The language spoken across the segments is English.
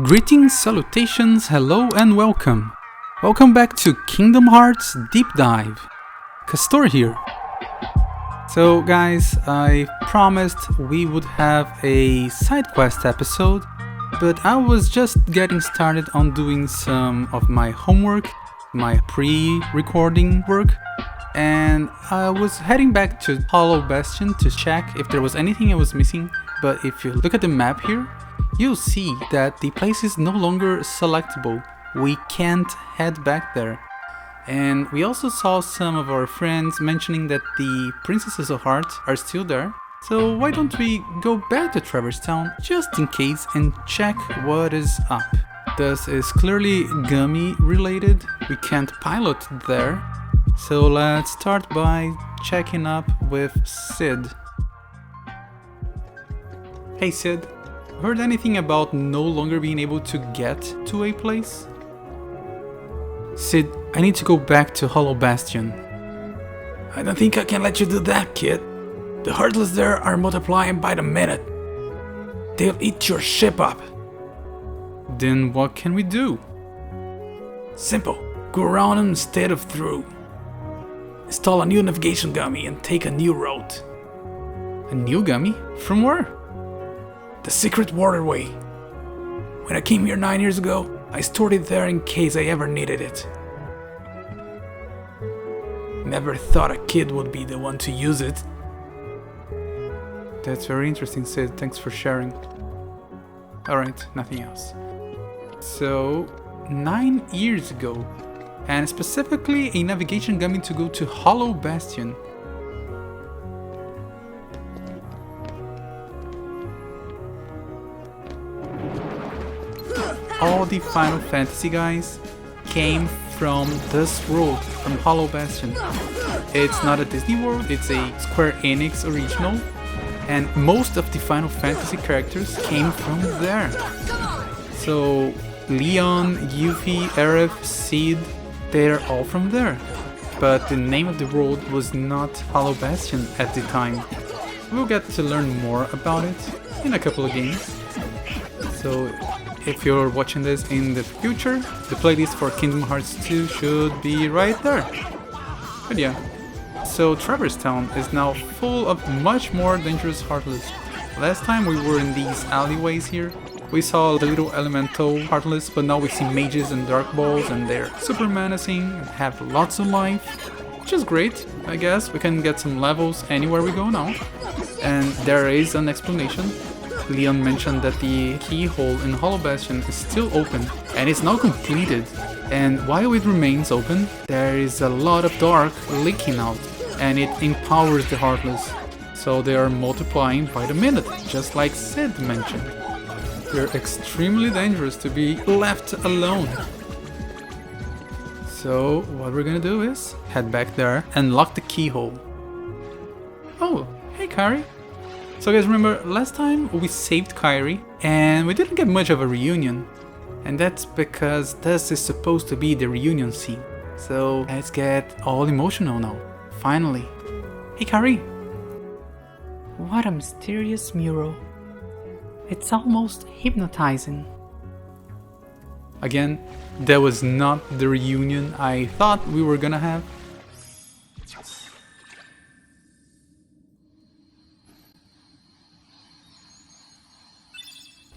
Greetings, salutations, hello and welcome. Welcome back to Kingdom Hearts Deep Dive. Kstor here. So guys, I promised we would have a side quest episode, but I was just getting started on doing some of my homework, my pre-recording work, and I was heading back to Hollow Bastion to check if there was anything I was missing. But if you look at the map here, you'll see that the place is no longer selectable. We can't head back there. And we also saw some of our friends mentioning that the Princesses of Heart are still there. So why don't we go back to Traverse Town just in case and check what is up. This is clearly Gummy related. We can't pilot there. So let's start by checking up with Sid. Hey Sid, heard anything about no longer being able to get to a place? Sid, I need to go back to Hollow Bastion. I don't think I can let you do that, kid. The Heartless there are multiplying by the minute. They'll eat your ship up. Then what can we do? Simple. Go around them instead of through. Install a new navigation gummy and take a new route. A new gummy? From where? The secret waterway. When I came here 9 years ago, I stored it there in case I ever needed it. Never thought a kid would be the one to use it. That's very interesting, Sid. Thanks for sharing. Alright, nothing else. So, 9 years ago, and specifically a navigation gummy to go to Hollow Bastion. All the Final Fantasy guys came from this world, from Hollow Bastion. It's not a Disney world, it's a Square Enix original, and most of the Final Fantasy characters came from there. So Leon, Yuffie, Aerith, Cid, they're all from there. But the name of the world was not Hollow Bastion at the time. We'll get to learn more about it in a couple of games. So if you're watching this in the future, the playlist for Kingdom Hearts 2 should be right there. But yeah, so Traverse Town is now full of much more dangerous Heartless. Last time we were in these alleyways here, we saw the little elemental Heartless, but now we see mages and dark balls, and they're super menacing and have lots of life, which is great. I guess we can get some levels anywhere we go now. And there is an explanation. Leon mentioned that the keyhole in Hollow Bastion is still open and it's now completed. And while it remains open, there is a lot of dark leaking out and it empowers the Heartless. So they are multiplying by the minute, just like Sid mentioned. They're extremely dangerous to be left alone. So what we're gonna do is head back there and lock the keyhole. Oh, hey Kairi. So guys, remember last time we saved Kairi and we didn't get much of a reunion, and that's because this is supposed to be the reunion scene. So let's get all emotional now, finally. Hey Kairi! What a mysterious mural. It's almost hypnotizing. Again, that was not the reunion I thought we were gonna have.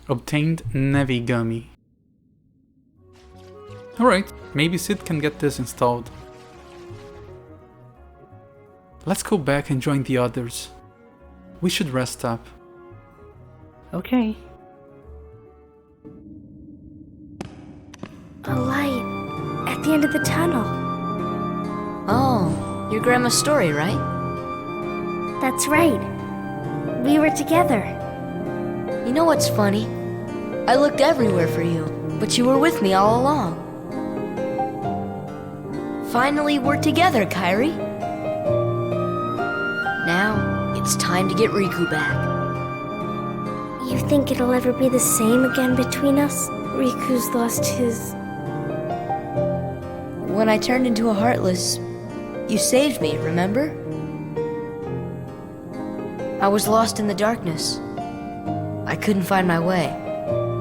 Obtained Navi Gummy. Alright, maybe Sid can get this installed. Let's go back and join the others. We should rest up. Okay. A light at the end of the tunnel. Oh, your grandma's story, right? That's right. We were together. You know what's funny? I looked everywhere for you, but you were with me all along. Finally, we're together, Kairi. Now, it's time to get Riku back. You think it'll ever be the same again between us? Riku's lost his... When I turned into a Heartless, you saved me, remember? I was lost in the darkness. I couldn't find my way,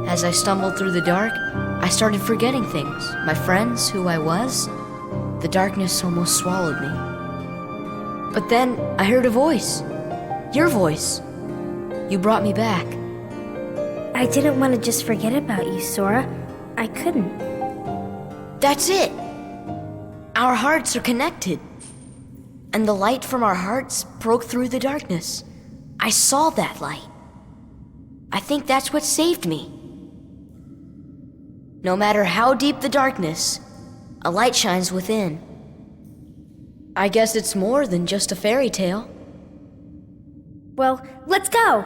As I stumbled through the dark, I started forgetting things. My friends, who I was. The darkness almost swallowed me. But then I heard a voice. Your voice. You brought me back. I didn't want to just forget about you, Sora. I couldn't. That's it. Our hearts are connected. And the light from our hearts broke through the darkness. I saw that light. I think that's what saved me. No matter how deep the darkness, a light shines within. I guess it's more than just a fairy tale. Well, let's go!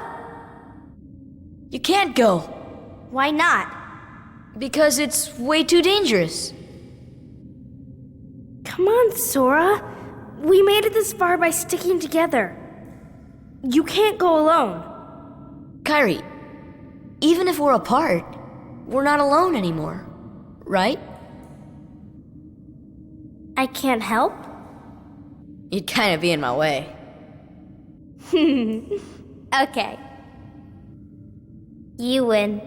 You can't go, Why not? because it's way too dangerous. Come on, Sora. We made it this far by sticking together. You can't go alone. Kairi, even if we're apart, we're not alone anymore, right? I can't help? You'd kind of be in my way. Okay. You win.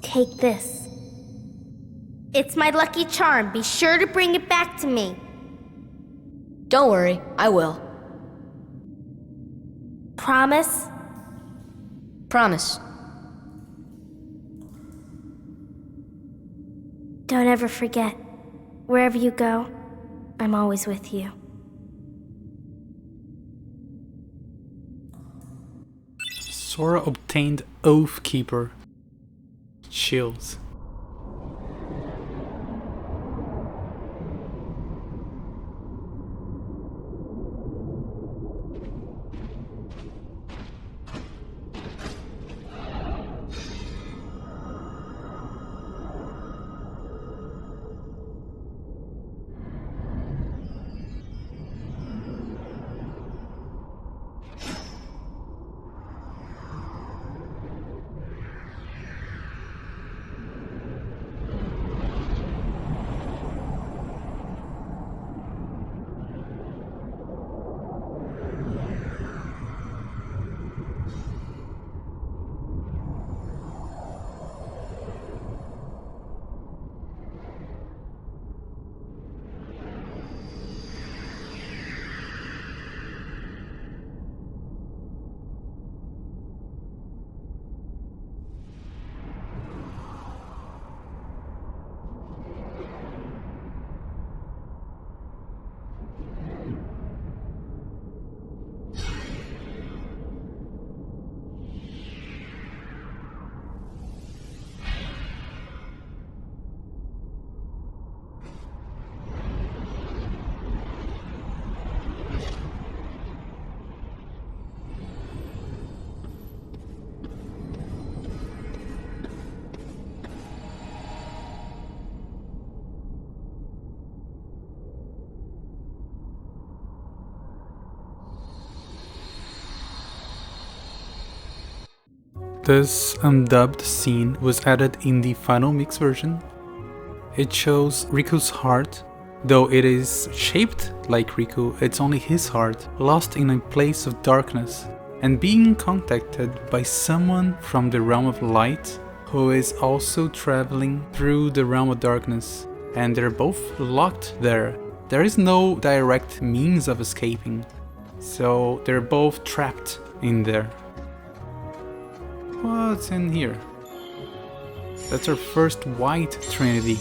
Take this. It's my lucky charm. Be sure to bring it back to me. Don't worry, I will. Promise? Promise. Don't ever forget. Wherever you go, I'm always with you. Sora obtained Oath Keeper. Chills. This undubbed scene was added in the final mix version. It shows Riku's heart. Though it is shaped like Riku, it's only his heart, lost in a place of darkness, and being contacted by someone from the realm of light, who is also traveling through the realm of darkness, and they're both locked there. There is no direct means of escaping, so they're both trapped in there. What's in here? That's our first white trinity.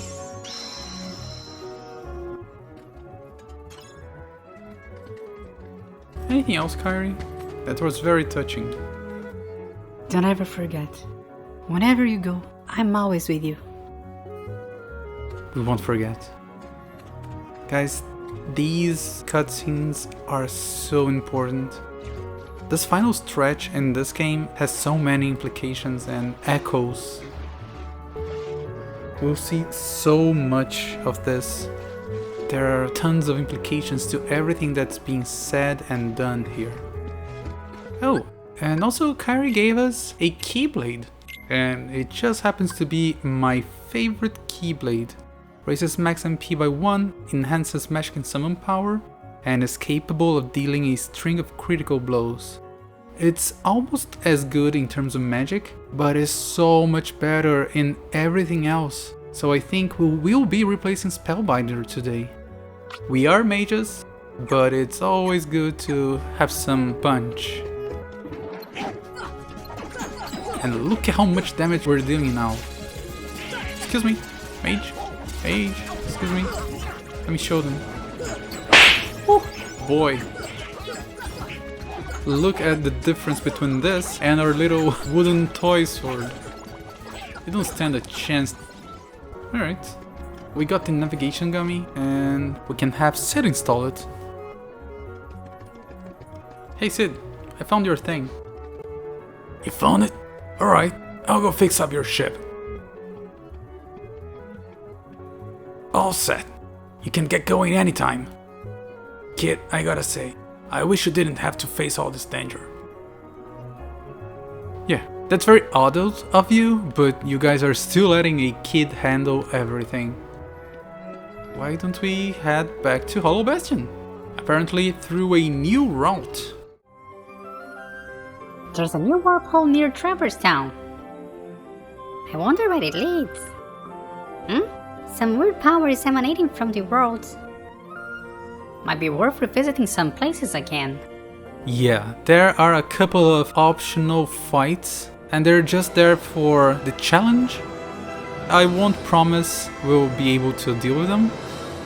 Anything else, Kairi? That was very touching. Don't ever forget. Whenever you go, I'm always with you. We won't forget. Guys, these cutscenes are so important. This final stretch in this game has so many implications and echoes. We'll see so much of this. There are tons of implications to everything that's being said and done here. Oh, and also Kairi gave us a Keyblade. And it just happens to be my favorite Keyblade. Raises max MP by 1, enhances magic and summon power, and is capable of dealing a string of critical blows. It's almost as good in terms of magic, but it's so much better in everything else. So I think we will be replacing Spellbinder today. We are mages, but it's always good to have some punch. And look at how much damage we're dealing now. Excuse me, mage, excuse me. Let me show them. Woo, boy. Look at the difference between this and our little wooden toy sword. You don't stand a chance. Alright. We got the navigation gummy and we can have Sid install it. Hey Sid, I found your thing. You found it? Alright, I'll go fix up your ship. All set. You can get going anytime. Kid, I gotta say, I wish you didn't have to face all this danger. Yeah, that's very adult of you, but you guys are still letting a kid handle everything. Why don't we head back to Hollow Bastion? Apparently through a new route. There's a new warp hole near Traverse Town. I wonder where it leads. Some weird power is emanating from the world. Might be worth revisiting some places again. Yeah, there are a couple of optional fights, and they're just there for the challenge. I won't promise we'll be able to deal with them,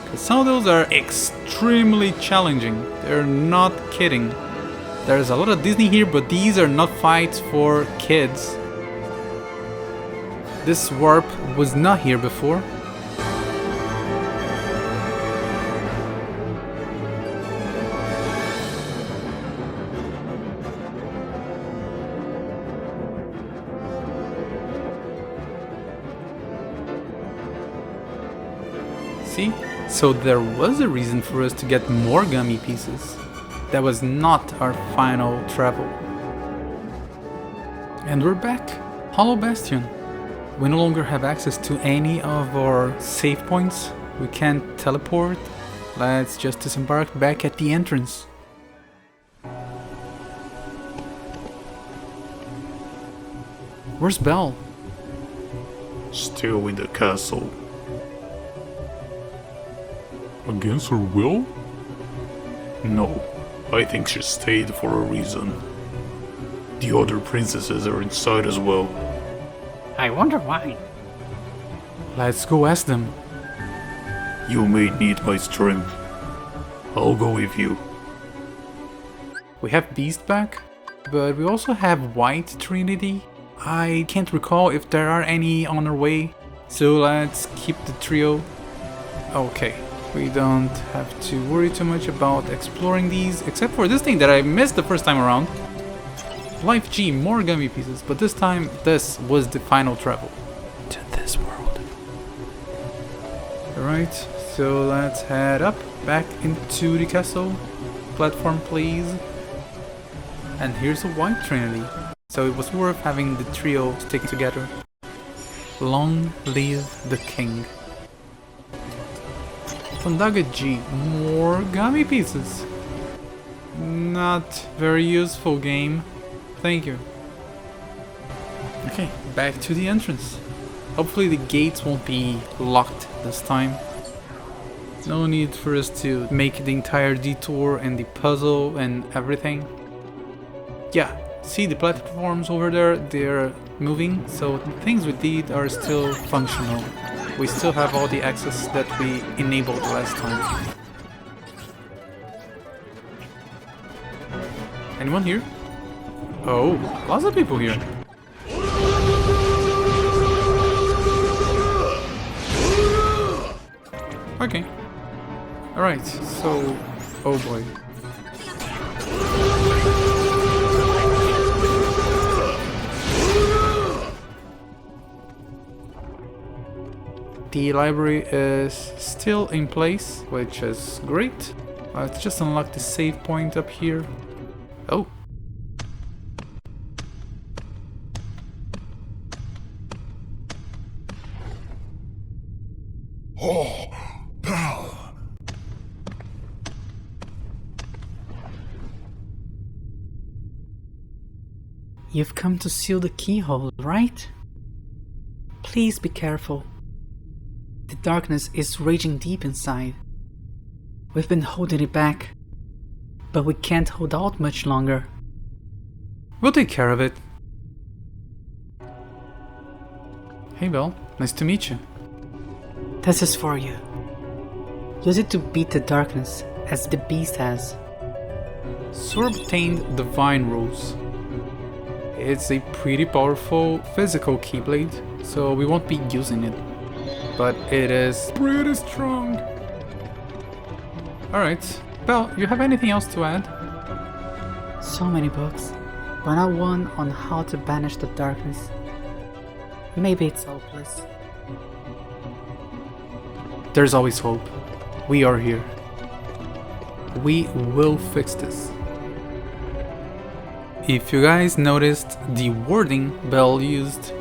because some of those are extremely challenging. They're not kidding. There's a lot of Disney here, but these are not fights for kids. This warp was not here before. See? So there was a reason for us to get more gummy pieces. That was not our final travel. And we're back. Hollow Bastion. We no longer have access to any of our save points. We can't teleport. Let's just disembark back at the entrance. Where's Belle? Still in the castle. Against her will? No, I think she stayed for a reason. The other princesses are inside as well. I wonder why. Let's go ask them. You may need my strength. I'll go with you. We have Beast back, but we also have White Trinity. I can't recall if there are any on our way, so let's keep the trio. Okay, we don't have to worry too much about exploring these, except for this thing that I missed the first time around. Life G, more gummy pieces, but this time this was the final travel to this world. Alright, so let's head up, back into the castle. Platform please. And here's a White Trinity. So it was worth having the trio stick together. Long live the king. Fondaga G, more gummy pieces. Not very useful game. Thank you. Okay, back to the entrance. Hopefully the gates won't be locked this time. No need for us to make the entire detour and the puzzle and everything. Yeah, see the platforms over there? They're moving, so the things we did are still functional. We still have all the access that we enabled last time. Anyone here? Oh, lots of people here. Okay. Alright, so... oh boy. The library is still in place, which is great. Let's just unlock the save point up here. Oh. Oh, Belle! You've come to seal the keyhole, right? Please be careful. The darkness is raging deep inside. We've been holding it back, but we can't hold out much longer. We'll take care of it. Hey Belle, nice to meet you. This is for you. Use it to beat the darkness, as the beast has. Sor obtained Divine Rules. It's a pretty powerful physical keyblade, so we won't be using it. But it is pretty strong. Alright, Belle, you have anything else to add? So many books, but not one on how to banish the darkness. Maybe it's hopeless. There's always hope. We are here. We will fix this. If you guys noticed the wording Belle used,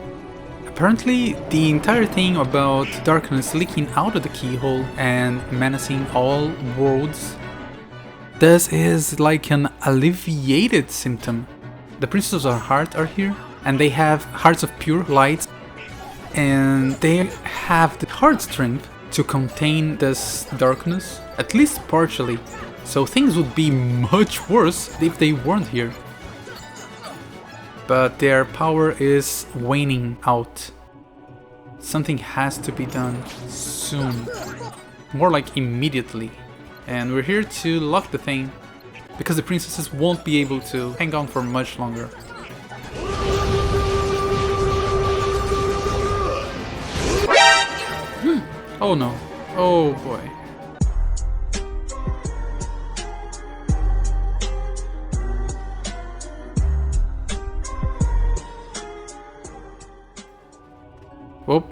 apparently the entire thing about darkness leaking out of the keyhole and menacing all worlds, this is like an alleviated symptom. The Princesses of Heart are here, and they have hearts of pure light, and they have the heart strength to contain this darkness, at least partially, so things would be much worse if they weren't here. But their power is waning out. Something has to be done soon, more like immediately, and we're here to lock the thing, because the princesses won't be able to hang on for much longer. Oh no. Oh boy. Whoop.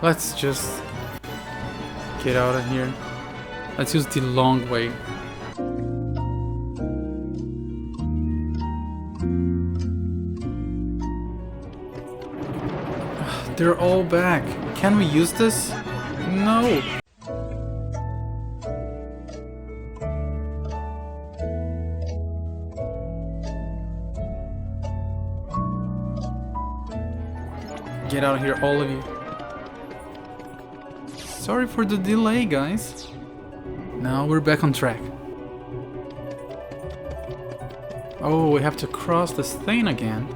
Let's just get out of here. Let's use the long way. They're all back. Can we use this? No. Get out of here, all of you. Sorry for the delay, guys. Now we're back on track. Oh, we have to cross this thing again.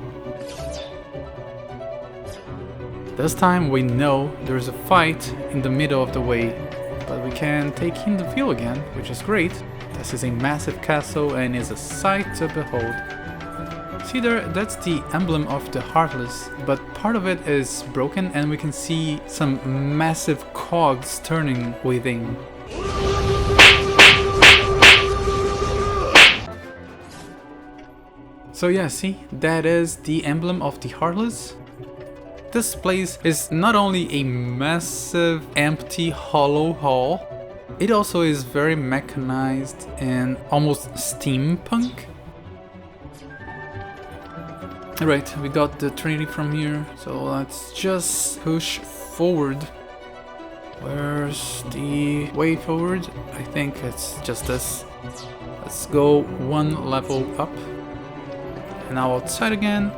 This time we know there's a fight in the middle of the way, but we can take in the view again, which is great. This is a massive castle and is a sight to behold. See there, that's the emblem of the Heartless, but part of it is broken and we can see some massive cogs turning within. So yeah, see, that is the emblem of the Heartless. This place is not only a massive empty hollow hall, it also is very mechanized and almost steampunk. Alright, we got the Trinity from here, so let's just push forward. Where's the way forward? I think it's just this. Let's go one level up. And now outside again.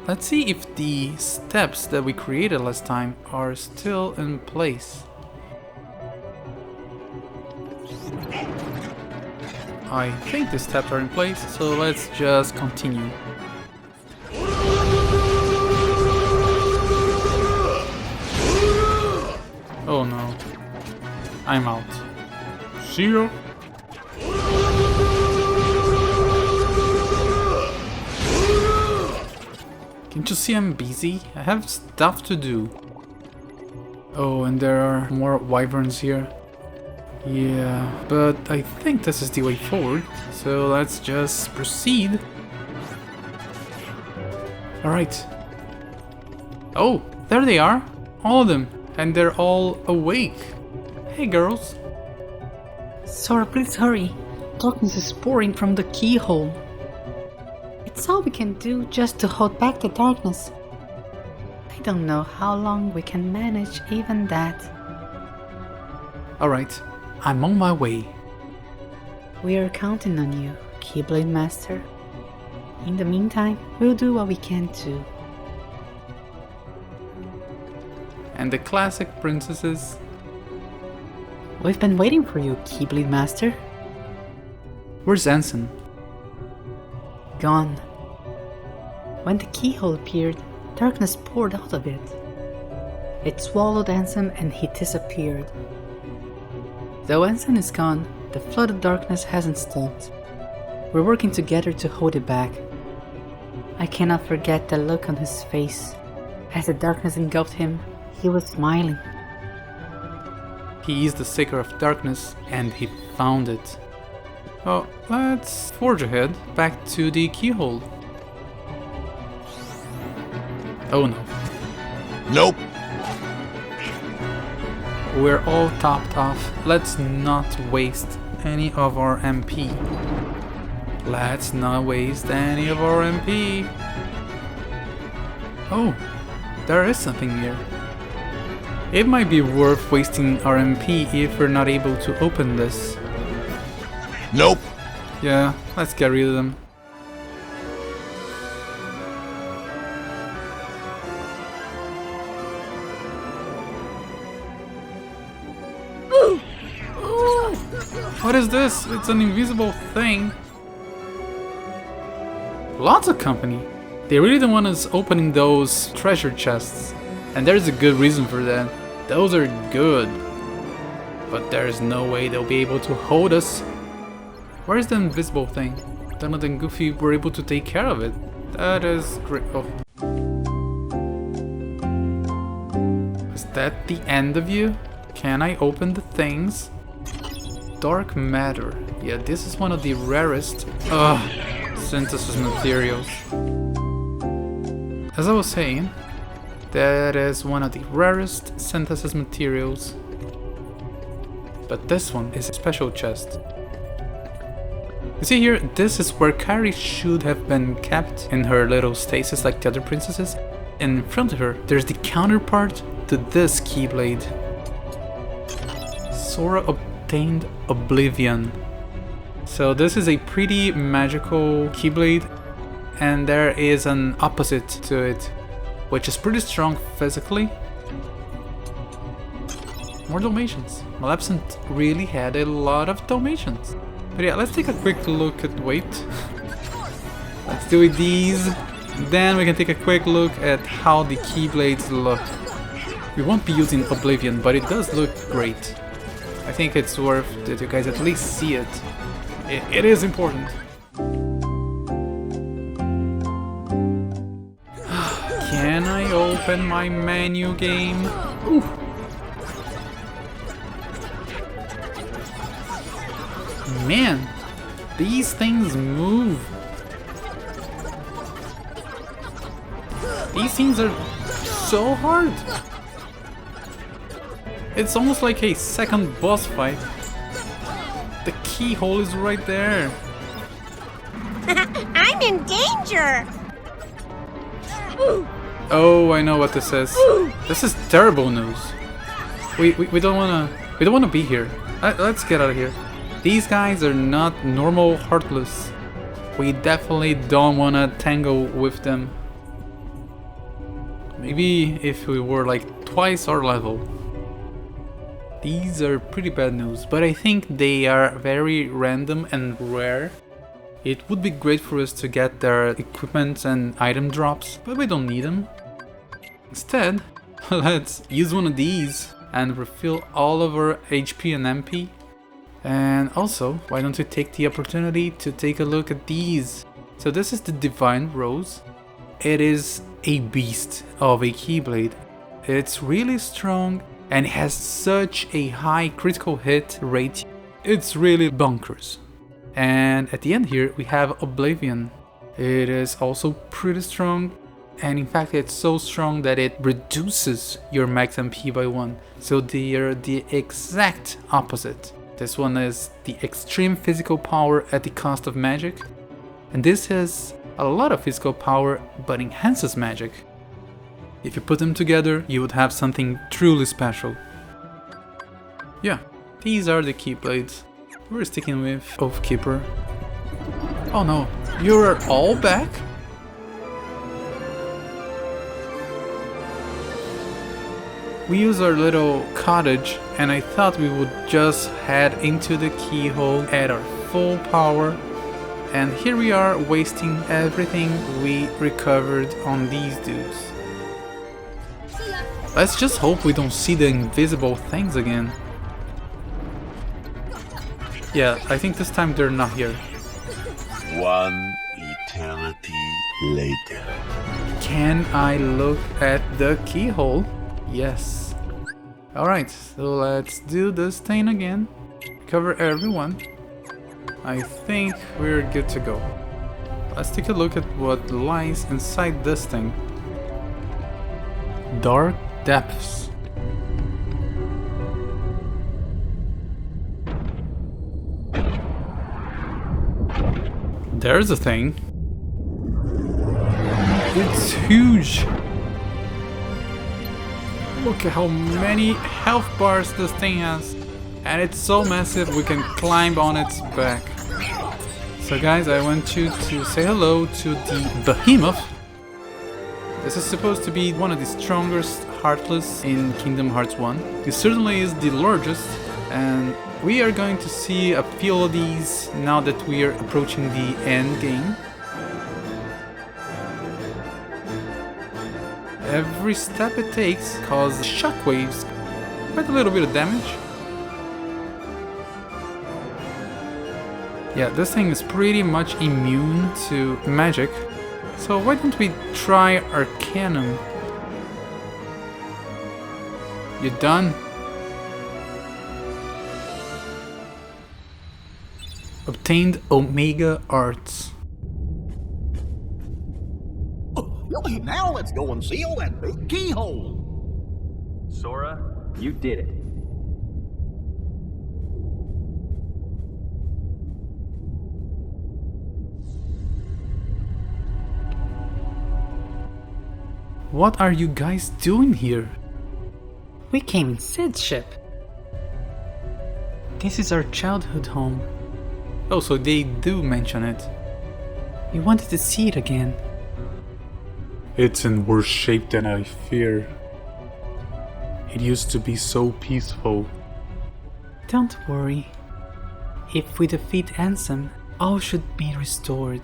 Let's see if the steps that we created last time are still in place. I think the steps are in place, so let's just continue. Oh no, I'm out. See ya. Can't you see I'm busy? I have stuff to do. Oh, and there are more wyverns here. Yeah, but I think this is the way forward, so let's just proceed. Alright. Oh, there they are. All of them. And they're all awake. Hey girls. Sora, please hurry. Darkness is pouring from the keyhole. It's all we can do just to hold back the darkness. I don't know how long we can manage even that. Alright, I'm on my way. We are counting on you, Keyblade Master. In the meantime, we'll do what we can too. And the classic princesses. We've been waiting for you, Keyblade Master. Where's Ansem? Gone. When the keyhole appeared, darkness poured out of it. It swallowed Ansem and he disappeared. Though Ansem is gone, the flood of darkness hasn't stopped. We're working together to hold it back. I cannot forget the look on his face. As the darkness engulfed him, he was smiling. He is the seeker of darkness and he found it. Oh, let's forge ahead back to the keyhole. Oh no. Nope. We're all topped off. Let's not waste any of our MP. Let's not waste any of our MP. Oh, there is something here. It might be worth wasting our MP if we're not able to open this. Nope. Yeah, let's get rid of them. What is this? It's an invisible thing. Lots of company. They really don't want us opening those treasure chests. And there's a good reason for that. Those are good. But there's no way they'll be able to hold us. Where's the invisible thing? Donald and Goofy were able to take care of it. That is great. Oh. Is that the end of you? Can I open the things? Dark matter. Yeah, this is one of the rarest synthesis materials. As I was saying, that is one of the rarest synthesis materials. But this one is a special chest. You see here, this is where Kairi should have been kept in her little stasis like the other princesses. And in front of her, there's the counterpart to this Keyblade. Sora obtained Oblivion. So this is a pretty magical Keyblade, and there is an opposite to it, which is pretty strong physically. More Dalmatians. Maleficent really had a lot of Dalmatians. But yeah, let's take a quick look at weight. Let's do these. Then we can take a quick look at how the Keyblades look. We won't be using Oblivion, but it does look great. I think it's worth that you guys at least see it. It is important. Can I open my menu game? Ooh. Man, these things move. These things are so hard. It's almost like a second boss fight. The keyhole is right there. I'm in danger! Oh, I know what this is. This is terrible news. We don't wanna be here. Let's get out of here. These guys are not normal Heartless. We definitely don't wanna tangle with them. Maybe if we were like twice our level. These are pretty bad news, but I think they are very random and rare. It would be great for us to get their equipment and item drops, but we don't need them. Instead, let's use one of these and refill all of our HP and MP. And also, why don't we take the opportunity to take a look at these? So this is the Divine Rose. It is a beast of a Keyblade. It's really strong and has such a high critical hit rate. It's really bonkers. And at the end here we have Oblivion. It is also pretty strong. And in fact, it's so strong that it reduces your max MP by 1. So they are the exact opposite. This one is the extreme physical power at the cost of magic. And this has a lot of physical power but enhances magic. If you put them together, you would have something truly special. Yeah, these are the Keyblades. We're sticking with Oathkeeper. Oh no, you're all back? We use our little cottage and I thought we would just head into the keyhole at our full power, and here we are wasting everything we recovered on these dudes. Let's just hope we don't see the invisible things again. Yeah, I think this time they're not here. One eternity later. Can I look at the keyhole? Yes. Alright, so let's do this thing again. Cover everyone. I think we're good to go. Let's take a look at what lies inside this thing. Dark depths. There's a thing. It's huge. Look at how many health bars this thing has. And it's so massive we can climb on its back. So guys, I want you to say hello to the behemoth. This is supposed to be one of the strongest Heartless in Kingdom Hearts 1. It certainly is the largest, and we are going to see a few of these now that we are approaching the end game. Every step it takes causes shockwaves, quite a little bit of damage. Yeah, this thing is pretty much immune to magic, so why don't we try Arcanum? You done? Obtained Omega Arts. Now let's go and seal that big keyhole. Sora, you did it. What are you guys doing here? We came in Sid's ship. This is our childhood home. Oh, so they do mention it. We wanted to see it again. It's in worse shape than I fear. It used to be so peaceful. Don't worry. If we defeat Ansem, all should be restored.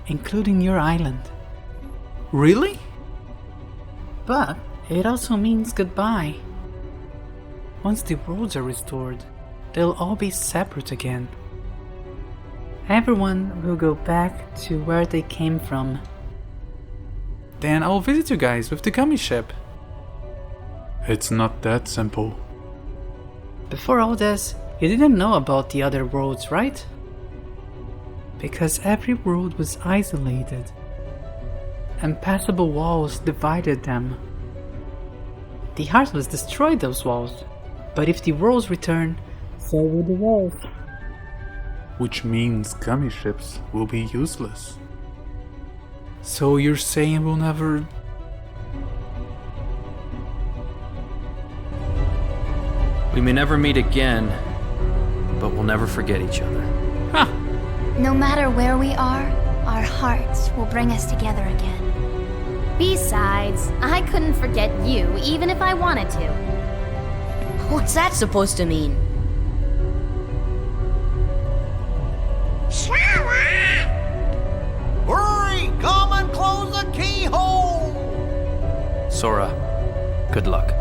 Including your island. Really? But it also means goodbye. Once the worlds are restored, they'll all be separate again. Everyone will go back to where they came from. Then I'll visit you guys with the gummy ship. It's not that simple. Before all this, you didn't know about the other worlds, right? Because every world was isolated. Impassable walls divided them. The Heartless destroyed those walls, but if the worlds return, so will the walls. Which means gummy ships will be useless. So you're saying we'll never... We may never meet again, but we'll never forget each other. Ha! No matter where we are, our hearts will bring us together again. Besides, I couldn't forget you even if I wanted to. What's that supposed to mean? Hurry! Come and close the keyhole! Sora, good luck.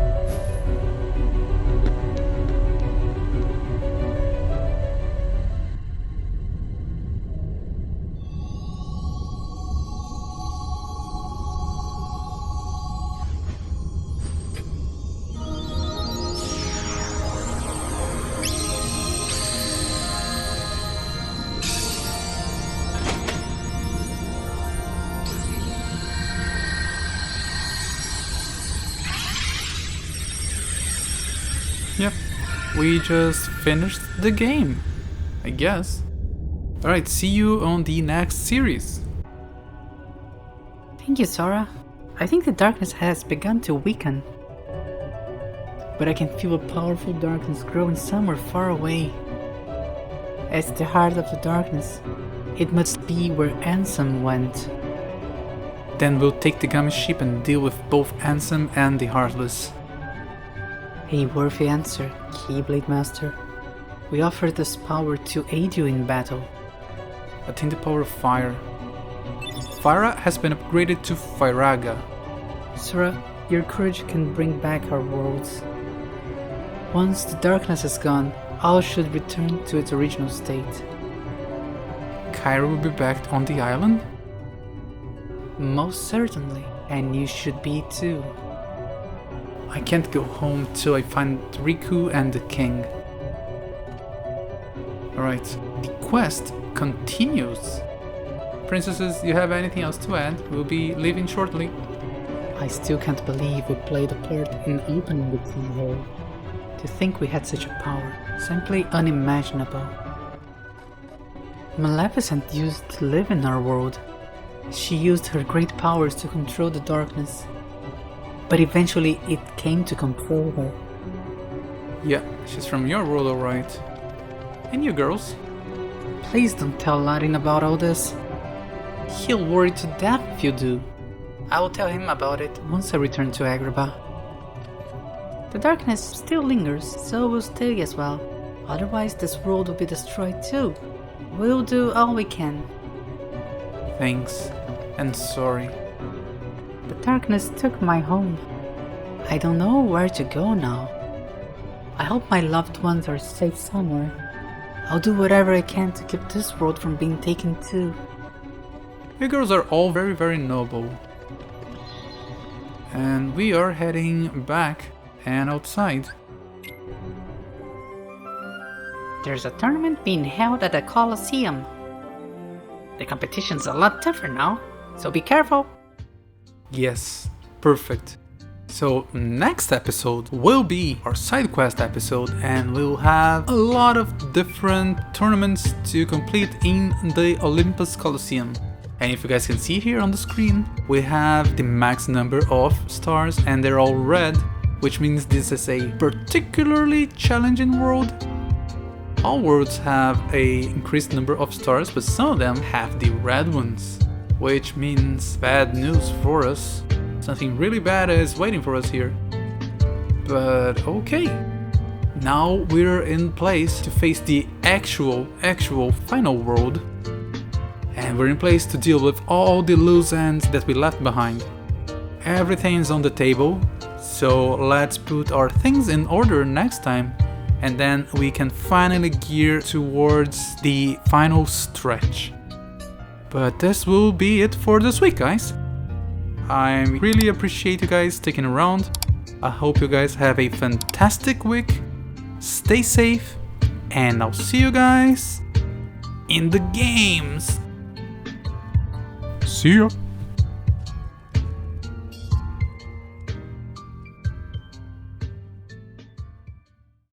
Yep, we just finished the game, I guess. Alright, see you on the next series. Thank you, Sora. I think the darkness has begun to weaken. But I can feel a powerful darkness growing somewhere far away. It's the heart of the darkness. It must be where Ansem went. Then we'll take the Gummy Ship and deal with both Ansem and the Heartless. A worthy answer, Keyblade Master. We offer this power to aid you in battle. Attain the power of fire. Fyra has been upgraded to Fyraga. Sora, your courage can bring back our worlds. Once the darkness is gone, all should return to its original state. Kyra will be back on the island? Most certainly, and you should be too. I can't go home till I find Riku and the king. Alright, the quest continues. Princesses, you have anything else to add? We'll be leaving shortly. I still can't believe we played a part in opening the keyhole. To think we had such a power, simply unimaginable. Maleficent used to live in our world. She used her great powers to control the darkness. But eventually it came to control her. Yeah, she's from your world, alright. And you girls? Please don't tell Larin about all this. He'll worry to death if you do. I will tell him about it once I return to Agrabah. The darkness still lingers, so we'll stay as well. Otherwise this world will be destroyed too. We'll do all we can. Thanks, and sorry. The darkness took my home. I don't know where to go now. I hope my loved ones are safe somewhere. I'll do whatever I can to keep this world from being taken too. You girls are all very, very noble. And we are heading back and outside. There's a tournament being held at the Colosseum. The competition's a lot tougher now, so be careful. Yes, perfect. So next episode will be our side quest episode, and we'll have a lot of different tournaments to complete in the Olympus Colosseum. And if you guys can see here on the screen, we have the max number of stars and they're all red, which means this is a particularly challenging world. All worlds have a increased number of stars, but some of them have the red ones, which means bad news for us. Something really bad is waiting for us here. But okay, now we're in place to face the actual final world. And we're in place to deal with all the loose ends that we left behind. Everything's on the table, so let's put our things in order next time. And then we can finally gear towards the final stretch. But this will be it for this week, guys. I really appreciate you guys sticking around. I hope you guys have a fantastic week. Stay safe, and I'll see you guys in the games. See ya.